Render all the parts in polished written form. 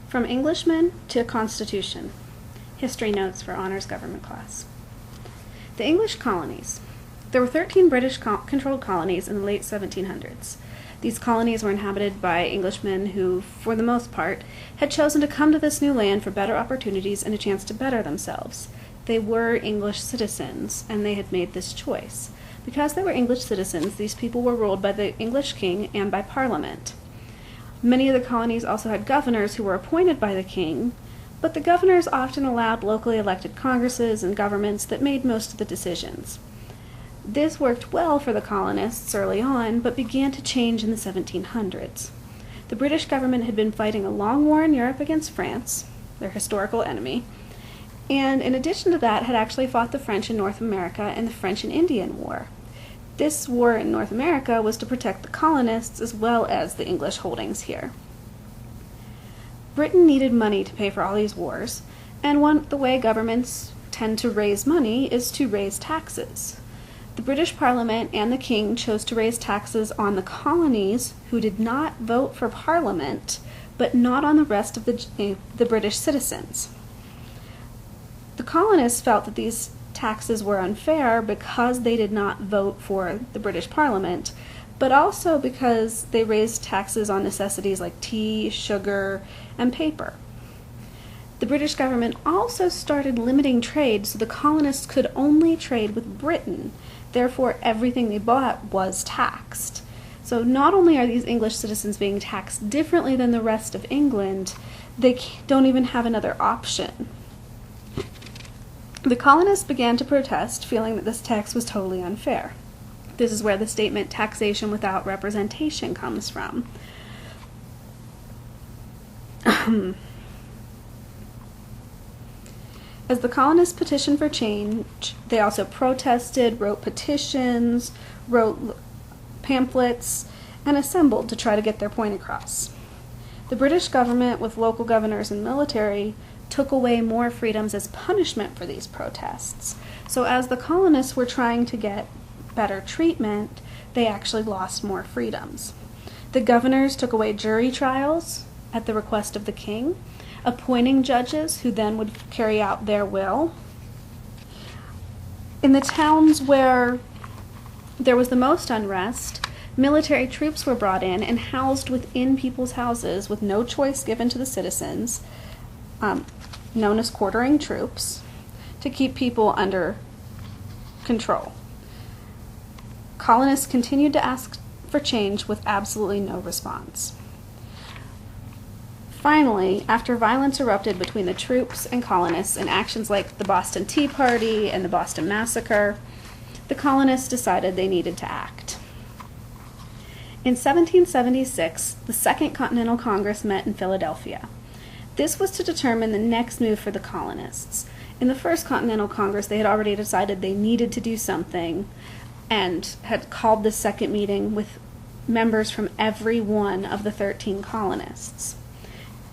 From Englishman to Constitution. History Notes for Honors Government class. The English colonies. There were 13 British-controlled colonies in the late 1700s. These colonies were inhabited by Englishmen who, for the most part, had chosen to come to this new land for better opportunities and a chance to better themselves. They were English citizens, and they had made this choice. Because they were English citizens, these people were ruled by the English king and by Parliament. Many of the colonies also had governors who were appointed by the king, but the governors often allowed locally elected congresses and governments that made most of the decisions. This worked well for the colonists early on, but began to change in the 1700s. The British government had been fighting a long war in Europe against France, their historical enemy, and in addition to that had actually fought the French in North America in the French and Indian War. This war in North America was to protect the colonists as well as the English holdings here. Britain needed money to pay for all these wars, and the way governments tend to raise money is to raise taxes. The British Parliament and the King chose to raise taxes on the colonies who did not vote for Parliament, but not on the rest of the British citizens. The colonists felt that these taxes were unfair because they did not vote for the British Parliament, but also because they raised taxes on necessities like tea, sugar, and paper. The British government also started limiting trade so the colonists could only trade with Britain. Therefore, everything they bought was taxed. So not only are these English citizens being taxed differently than the rest of England, they don't even have another option. The colonists began to protest, feeling that this tax was totally unfair. This is where the statement taxation without representation comes from. As the colonists petitioned for change, they also protested, wrote petitions, wrote pamphlets, and assembled to try to get their point across. The British government, with local governors and military, took away more freedoms as punishment for these protests. So as the colonists were trying to get better treatment, they actually lost more freedoms. The governors took away jury trials at the request of the king, appointing judges who then would carry out their will. In the towns where there was the most unrest, military troops were brought in and housed within people's houses with no choice given to the citizens, known as quartering troops, to keep people under control. Colonists continued to ask for change with absolutely no response. Finally, after violence erupted between the troops and colonists in actions like the Boston Tea Party and the Boston Massacre, the colonists decided they needed to act. In 1776, the Second Continental Congress met in Philadelphia. This was to determine the next move for the colonists. In the First Continental Congress, they had already decided they needed to do something and had called the second meeting with members from every one of the 13 colonists.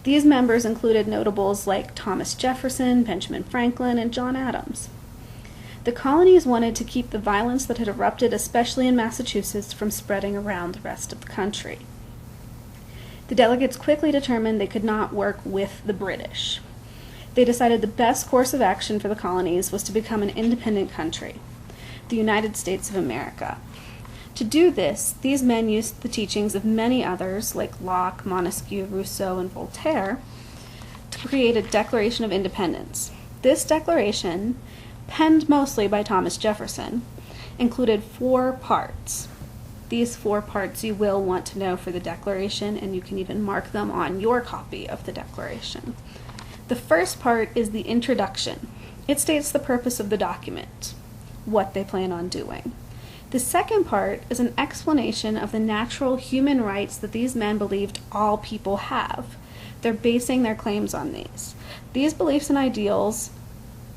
These members included notables like Thomas Jefferson, Benjamin Franklin, and John Adams. The colonies wanted to keep the violence that had erupted, especially in Massachusetts, from spreading around the rest of the country. The delegates quickly determined they could not work with the British. They decided the best course of action for the colonies was to become an independent country, the United States of America. To do this, these men used the teachings of many others, like Locke, Montesquieu, Rousseau, and Voltaire, to create a Declaration of Independence. This declaration, penned mostly by Thomas Jefferson, included 4 parts. These 4 parts you will want to know for the Declaration, and you can even mark them on your copy of the Declaration. The first part is the introduction. It states the purpose of the document, what they plan on doing. The second part is an explanation of the natural human rights that these men believed all people have. They're basing their claims on these. These beliefs and ideals,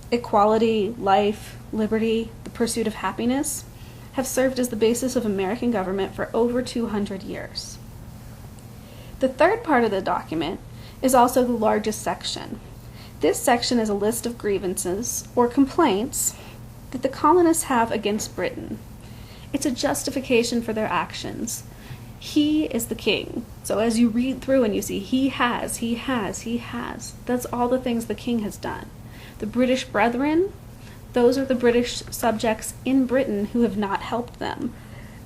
equality, life, liberty, the pursuit of happiness, have served as the basis of American government for over 200 years. The third part of the document is also the largest section. This section is a list of grievances or complaints that the colonists have against Britain. It's a justification for their actions. He is the king. So as you read through and you see he has, that's all the things the king has done. The British brethren, those are the British subjects in Britain who have not helped them.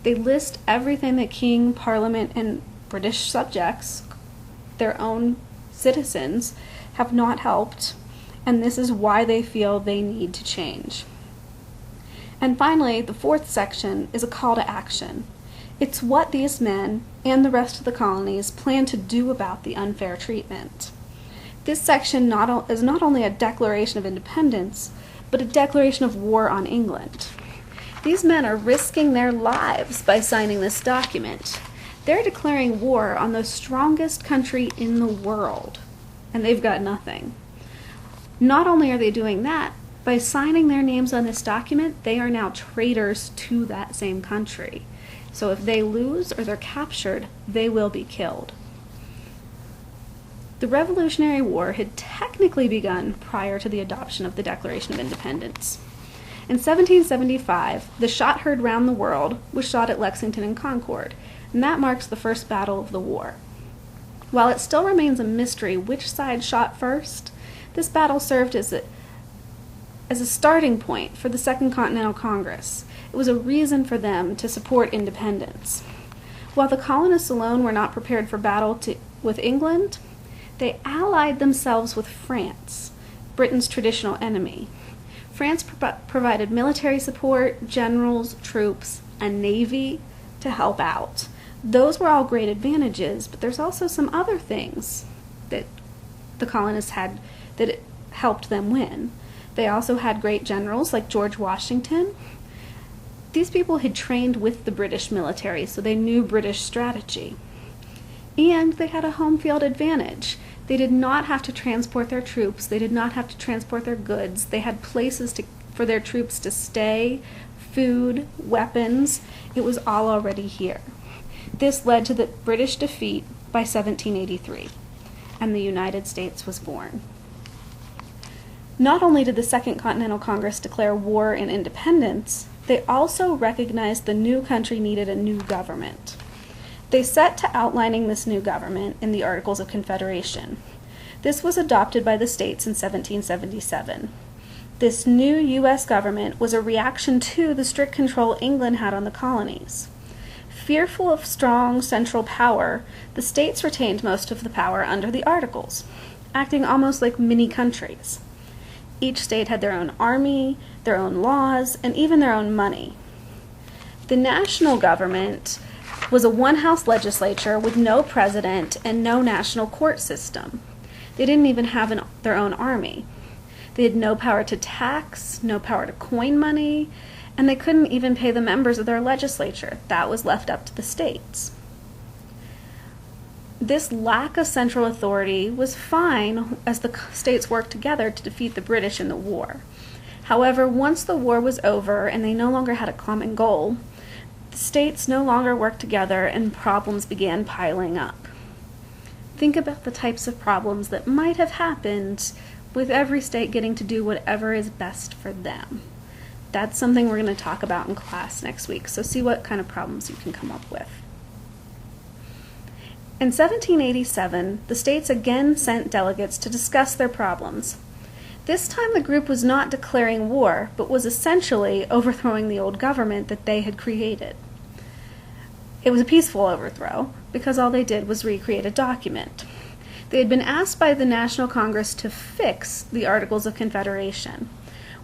They list everything that king, parliament, and British subjects, their own citizens, have not helped, and this is why they feel they need to change. And finally, the fourth section is a call to action. It's what these men and the rest of the colonies plan to do about the unfair treatment. This section is not only a declaration of independence, but a declaration of war on England. These men are risking their lives by signing this document. They're declaring war on the strongest country in the world, and they've got nothing. Not only are they doing that, by signing their names on this document, they are now traitors to that same country. So if they lose or they're captured, they will be killed. The Revolutionary War had technically begun prior to the adoption of the Declaration of Independence. In 1775, the shot heard round the world was shot at Lexington and Concord, and that marks the first battle of the war. While it still remains a mystery which side shot first, this battle served as a starting point for the Second Continental Congress. It was a reason for them to support independence. While the colonists alone were not prepared for battle with England, they allied themselves with France, Britain's traditional enemy. France provided military support, generals, troops, a navy to help out. Those were all great advantages, but there's also some other things that the colonists had that helped them win. They also had great generals like George Washington. These people had trained with the British military, so they knew British strategy. And they had a home field advantage. They did not have to transport their troops. They did not have to transport their goods. They had places for their troops to stay, food, weapons. It was all already here. This led to the British defeat by 1783, and the United States was born. Not only did the Second Continental Congress declare war and independence, they also recognized the new country needed a new government. They set to outlining this new government in the Articles of Confederation. This was adopted by the states in 1777. This new U.S. government was a reaction to the strict control England had on the colonies. Fearful of strong central power, the states retained most of the power under the Articles, acting almost like mini-countries. Each state had their own army, their own laws, and even their own money. The national government was a one-house legislature with no president and no national court system. They didn't even have their own army. They had no power to tax, no power to coin money, and they couldn't even pay the members of their legislature. That was left up to the states. This lack of central authority was fine as the states worked together to defeat the British in the war. However, once the war was over and they no longer had a common goal, the states no longer worked together and problems began piling up. Think about the types of problems that might have happened with every state getting to do whatever is best for them. That's something we're going to talk about in class next week, so see what kind of problems you can come up with. In 1787, the states again sent delegates to discuss their problems. This time the group was not declaring war, but was essentially overthrowing the old government that they had created. It was a peaceful overthrow, because all they did was recreate a document. They had been asked by the National Congress to fix the Articles of Confederation.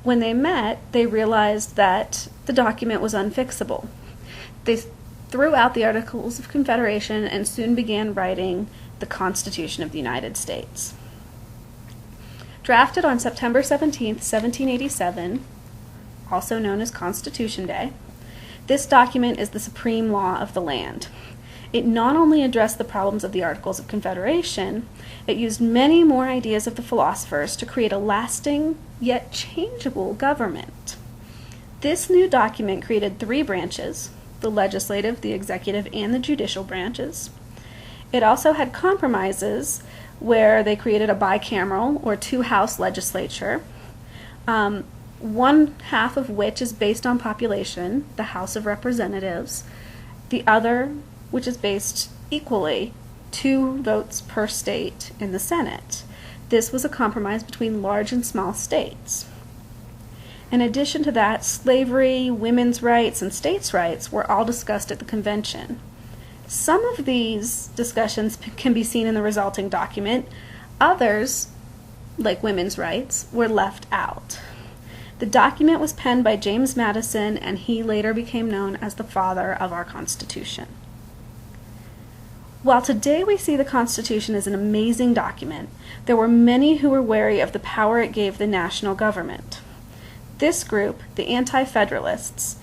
When they met, they realized that the document was unfixable. They threw out the Articles of Confederation and soon began writing the Constitution of the United States. Drafted on September 17, 1787, also known as Constitution Day, this document is the supreme law of the land. It not only addressed the problems of the Articles of Confederation, it used many more ideas of the philosophers to create a lasting, yet changeable government. This new document created three branches: the legislative, the executive, and the judicial branches. It also had compromises where they created a bicameral or two-house legislature, one half of which is based on population, the House of Representatives. The other which is based equally 2 votes per state in the Senate. This was a compromise between large and small states. In addition to that, slavery, women's rights, and states' rights were all discussed at the convention. Some of these discussions can be seen in the resulting document. Others, like women's rights, were left out. The document was penned by James Madison, and he later became known as the father of our Constitution. While today we see the Constitution as an amazing document, there were many who were wary of the power it gave the national government. This group, the Anti-Federalists,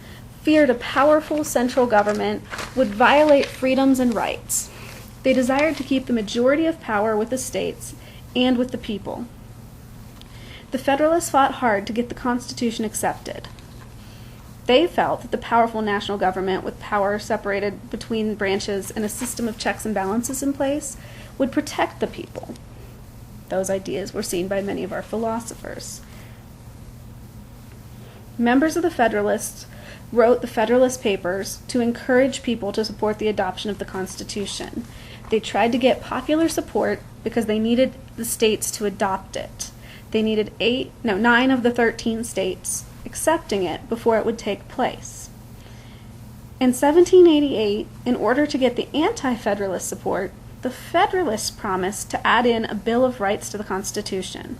feared a powerful central government would violate freedoms and rights. They desired to keep the majority of power with the states and with the people. The Federalists fought hard to get the Constitution accepted. They felt that the powerful national government, with power separated between branches and a system of checks and balances in place, would protect the people. Those ideas were seen by many of our philosophers. Members of the Federalists wrote the Federalist Papers to encourage people to support the adoption of the Constitution. They tried to get popular support because they needed the states to adopt it. They needed 9 of the 13 states accepting it before it would take place. In 1788, in order to get the Anti-Federalist support, the Federalists promised to add in a Bill of Rights to the Constitution.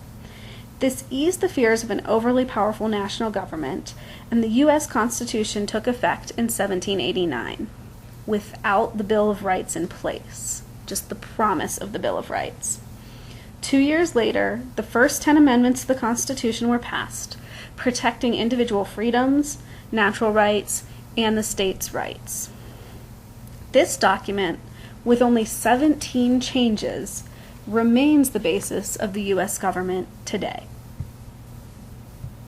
This eased the fears of an overly powerful national government, and the U.S. Constitution took effect in 1789, without the Bill of Rights in place, just the promise of the Bill of Rights. 2 years later, the first 10 amendments to the Constitution were passed, protecting individual freedoms, natural rights, and the states' rights. This document, with only 17 changes, remains the basis of the U.S. government today.